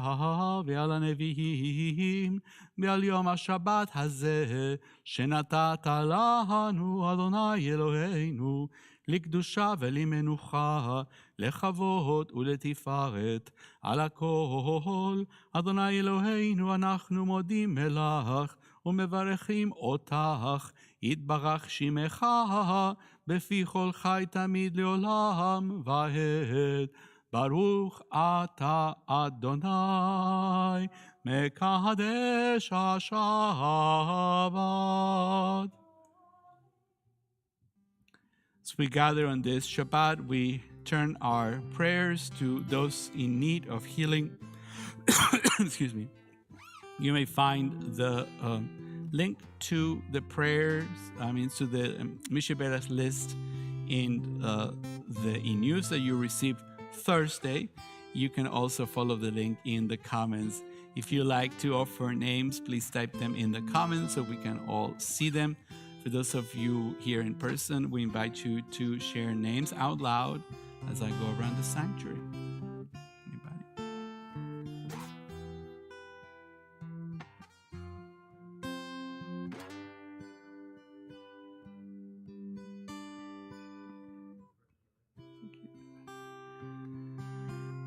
ועל הנביאים, ועל יום השבת הזה, שנתת לנו אדוני אלוהינו, לקדושה ולמנוחה, לכבוד ולתפארת, על הכל, אדוני אלוהינו, אנחנו מודים לך, ומברכים אותך, יתברך שמך, בפי כל חי תמיד לעולם ועד. ברוך אתה אדוני, מקדש השבת. As we gather on this Shabbat, we turn our prayers to those in need of healing. Excuse me. You may find the link to the prayers, to the Mishaberach list in the e-news that you received Thursday. You can also follow the link in the comments. If you like to offer names, please type them in the comments so we can all see them. For those of you here in person, we invite you to share names out loud as I go around the sanctuary. Anybody?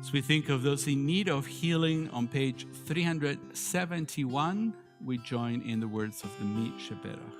As we think of those in need of healing, on page 371, we join in the words of the Mishaberach.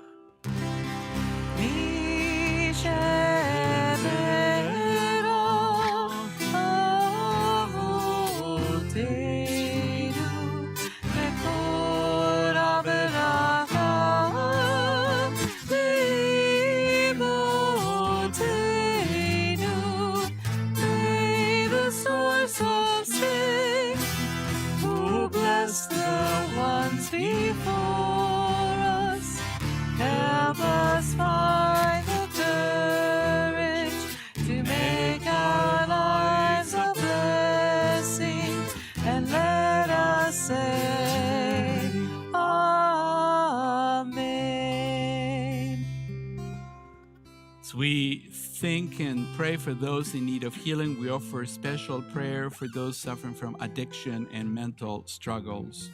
think and pray for those in need of healing. We offer special prayer for those suffering from addiction and mental struggles.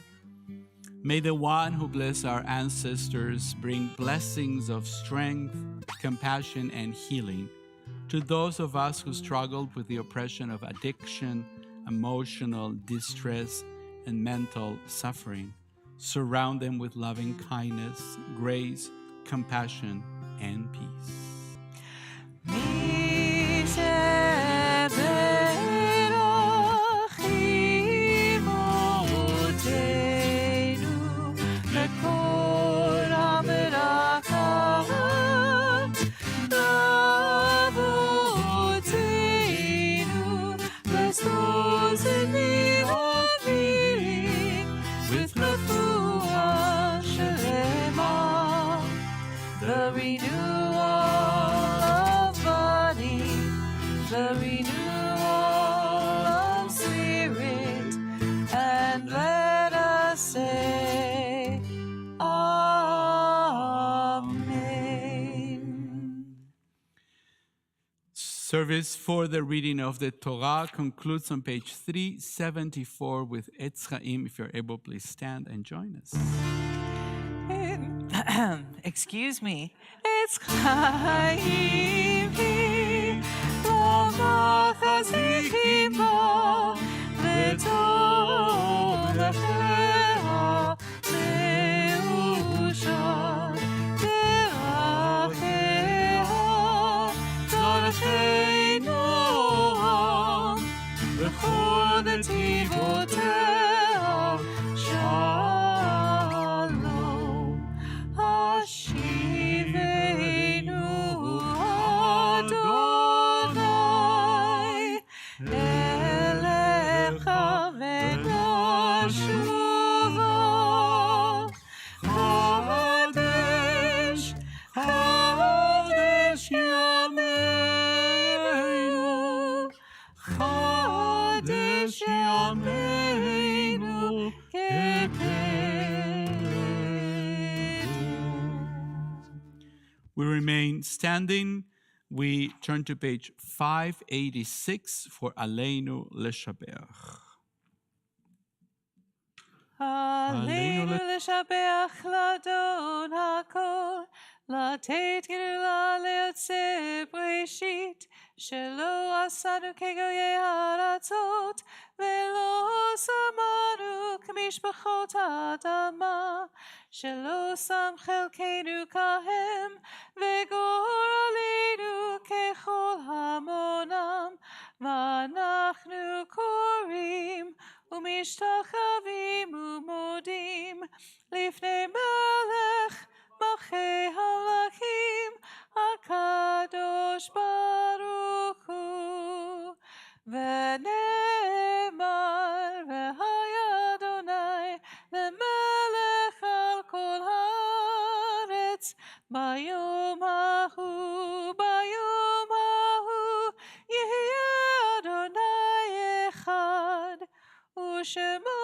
May the one who blessed our ancestors bring blessings of strength, compassion, and healing to those of us who struggled with the oppression of addiction, emotional distress, and mental suffering. Surround them with loving kindness, grace, compassion, and peace. The renewal of body, the renewal of spirit, and let us say, Amen. Service for the reading of the Torah concludes on page 374 with Etz Chaim. If you're able, please stand and join us. Excuse me. It's Chaim hi, lama chazikim ba, v'tov lecheha me'usha, deracheha darchei noam, v'chol netivoteha shalom. Hashivenu Adonai Elecha v'nashuva Chadesh, Chadesh Yameinu Chadesh Yameinu We remain standing. We turn to page 586 for Aleinu Leshabeach. Aleinu לשבח לאדון הכל, לתת גדולה ליוצא בראשית, שלא עשנו כגויי הארצות, ולא שמנו כמשפחות האדמה, שלא שם חלקנו כהם, וגורלנו ככל המונם, ואנחנו קוראים ומשתחווים ומודים לפני מלך מלכי המלכים הקדוש ברוך הוא. ונאמר והיה אדוני למלך על כל הארץ ביום ההוא, ביום ההוא יהיה אדוני אחד ושמו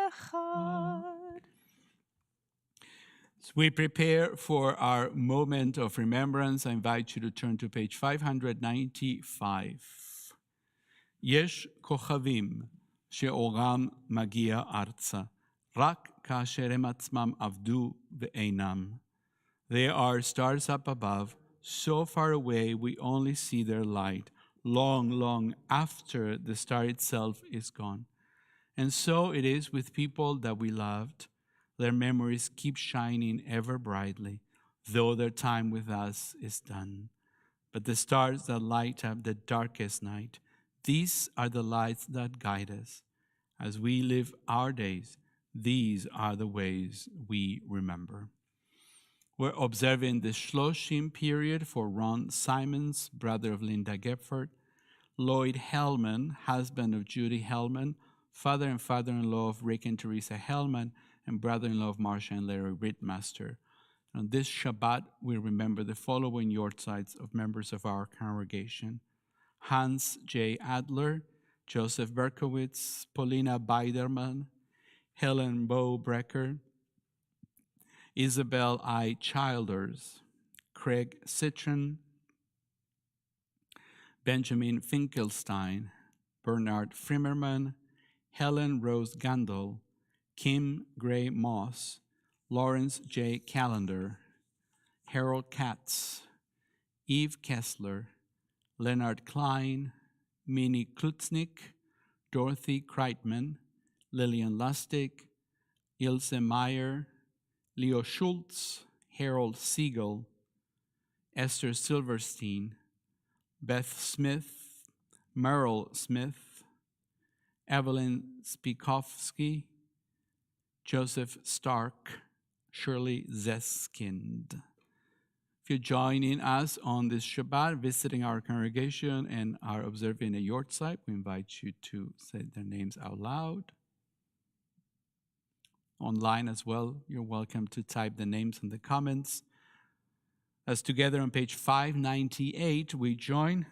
אחד. As we prepare for our moment of remembrance, I invite you to turn to page 595. יש כוכבים שאורם מגיע ארצה, רק כאשר הם עצמם עבדו ואינם. There are stars up above, so far away we only see their light, long, long after the star itself is gone. And so it is with people that we loved. Their memories keep shining ever brightly, though their time with us is done. But the stars that light up the darkest night, these are the lights that guide us. As we live our days, these are the ways we remember. We're observing the Shloshim period for Ron Simons, brother of Linda Gephardt, Lloyd Hellman, husband of Judy Hellman, father and father-in-law of Rick and Teresa Hellman, and brother-in-law of Marsha and Larry Rittmaster. On this Shabbat, we remember the following yortzites of members of our congregation: Hans J. Adler, Joseph Berkowitz, Paulina Biderman, Helen Bo Brecker, Isabel I. Childers, Craig Citron, Benjamin Finkelstein, Bernard Frimmerman, Helen Rose Gandel, Kim Gray Moss, Lawrence J. Callender, Harold Katz, Eve Kessler, Leonard Klein, Minnie Klutznick, Dorothy Kreitman, Lillian Lustig, Ilse Meyer, Leo Schultz, Harold Siegel, Esther Silverstein, Beth Smith, Merle Smith, Evelyn Spikowski, Joseph Stark, Shirley Zeskind. If you're joining us on this Shabbat, visiting our congregation and are observing a yahrzeit, we invite you to say their names out loud. Online as well, you're welcome to type the names in the comments. As together on page 598, we join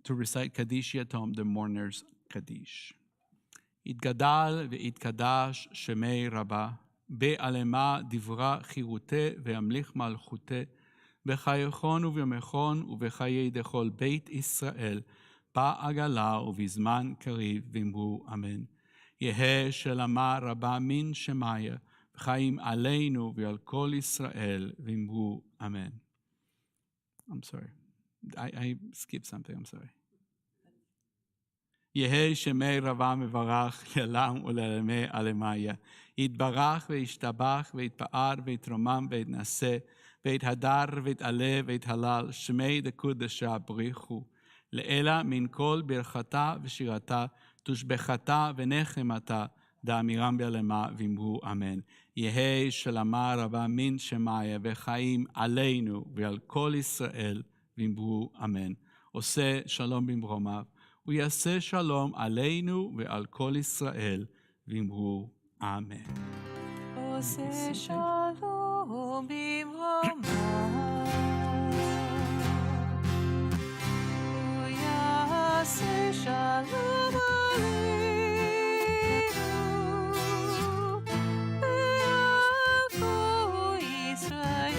to recite Kaddish Yatom, the mourner's Kaddish. Itgadal ve'itkadash shemei rabba, be'alema divra chirute ve'amlich malchute, בחייכון ובמכון ובחיי דכל בית ישראל, בעגלה ובזמן קריב ואמרו אמן. יהא שלמה רבה מן שמיה, וחיים עלינו ועל כל ישראל ואמרו אמן. I'm sorry. I skipped something, I'm sorry. יהא שמי רבה מברך לעולם ולעלמי עלמיה. יתברך וישתבח ויתפאר ויתרומם ויתנשא ויתהדר ויתעלה ויתהלל שמי דקודשה בריחו. לאלה מן כל ברכתה ושירתה תושבחתה ונחמתה דאמירם בעלמה ואמרו אמן. יהא שלמה רבה מן שמיה וחיים עלינו ועל כל ישראל ואמרו אמן. עושה שלום במרומיו ויעשה שלום עלינו ועל כל ישראל ואמרו אמן. עושה שלום במרומיו ויעשה שלום עלינו ועל כל ישראל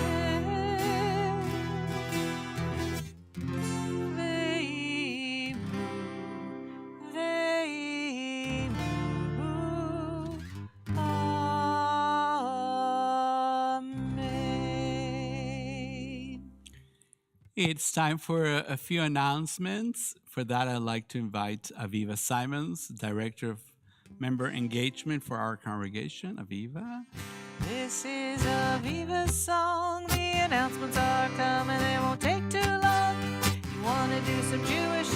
It's time for a few announcements. For that, I'd like to invite Aviva Simons, Director of Member Engagement for our congregation. Aviva. This is Aviva's song. The announcements are coming, they won't take too long. You want to do some Jewish,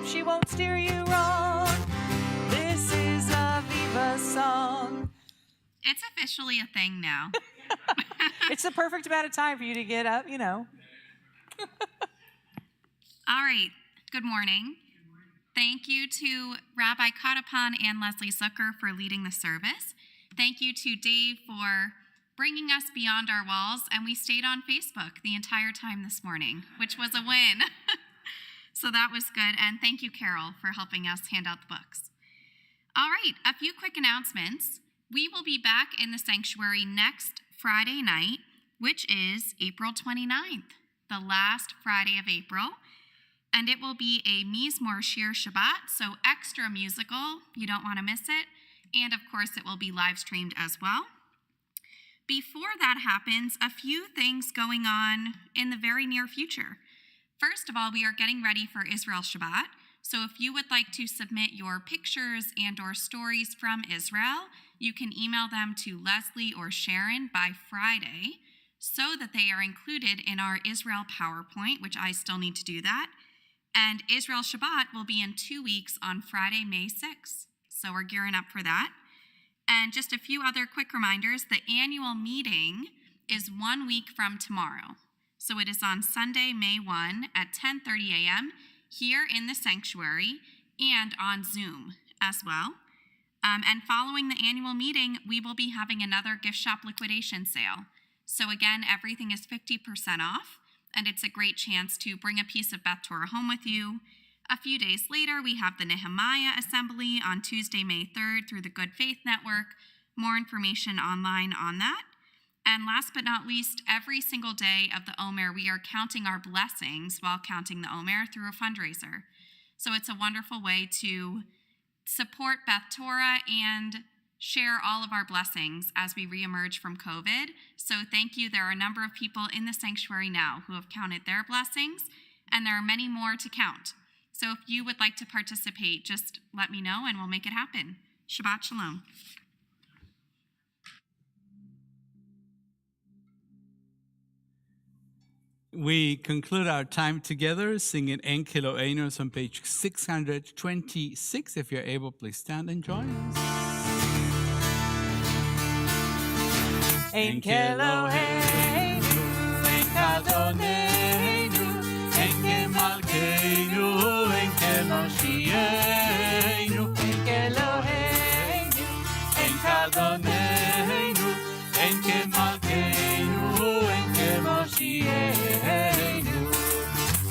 she won't steer you wrong. This is Aviva's song. It's officially a thing now. It's the perfect amount of time for you to get up, you know. All right, good morning. Thank you to Rabbi Katapan and Leslie Zucker for leading the service. Thank you to Dave for bringing us beyond our walls, and we stayed on Facebook the entire time this morning, which was a win. So that was good, and thank you, Carol, for helping us hand out the books. All right, a few quick announcements. We will be back in the sanctuary next Friday night, which is April 29th, the last Friday of April, and it will be a Mizmor Shir Shabbat, so extra musical. You don't want to miss it. And of course, it will be live streamed as well. Before that happens, a few things going on in the very near future. First of all, we are getting ready for Israel Shabbat. So if you would like to submit your pictures and or stories from Israel, you can email them to Leslie or Sharon by Friday so that they are included in our Israel PowerPoint, which I still need to do that. And Israel Shabbat will be in 2 weeks on Friday, May 6th. So we're gearing up for that. And just a few other quick reminders. The annual meeting is 1 week from tomorrow. So it is on Sunday, May 1 at 10:30 a.m. here in the sanctuary and on Zoom as well. And following the annual meeting, we will be having another gift shop liquidation sale. So again, everything is 50% off, and it's a great chance to bring a piece of Beth Torah home with you. A few days later, we have the Nehemiah Assembly on Tuesday, May 3rd through the Good Faith Network. More information online on that. And last but not least, every single day of the Omer, we are counting our blessings while counting the Omer through a fundraiser. So it's a wonderful way to support Beth Torah and share all of our blessings as we reemerge from COVID. So thank you. There are a number of people in the sanctuary now who have counted their blessings, and there are many more to count. So if you would like to participate, just let me know and we'll make it happen. Shabbat Shalom. We conclude our time together singing En Keloheinu on page 626. If you're able, please stand and join us. En Keloheinu, En Kadoneinu, En Kemalkeinu, En Kemoshienu, En Keloheinu, En Kadoneinu, En Kemalkeinu, En Kemoshienu,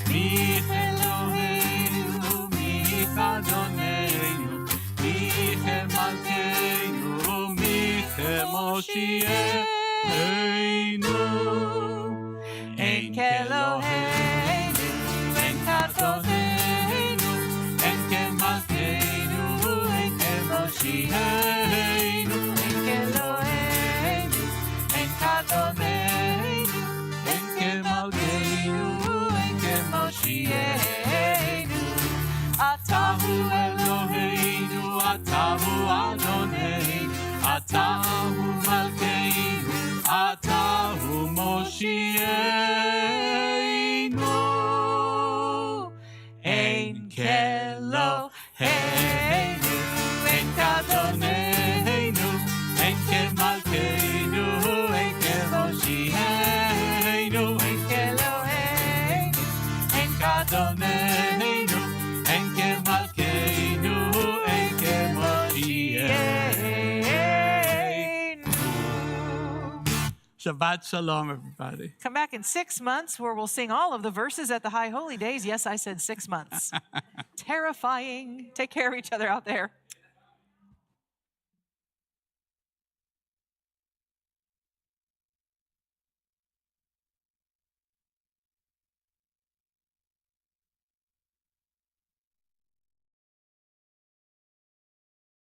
Mi Eloheinu, Mi Kadoneinu, Mi Kemalkeinu, Mi Kemoshienu. En Keloheinu, En Kadoneinu, En Kemalkeinu, En Kemoshienu, En Keloheinu, En Kadoneinu, En Kemalkeinu, En Kemoshienu. Atahu Eloheinu, Atahu Adoneinu, Atahu Malkeinu, Atahu Moshienu. En Keloheinu, En Kadoneinu, En Kemalkeinu, En Kemoshienu, En Keloheinu, En Kadoneinu, En Kemalkeinu, En Kemoshienu. Shabbat Shalom, everybody. Come back in 6 months where we'll sing all of the verses at the High Holy Days. Yes, I said 6 months. Terrifying. Take care of each other out there.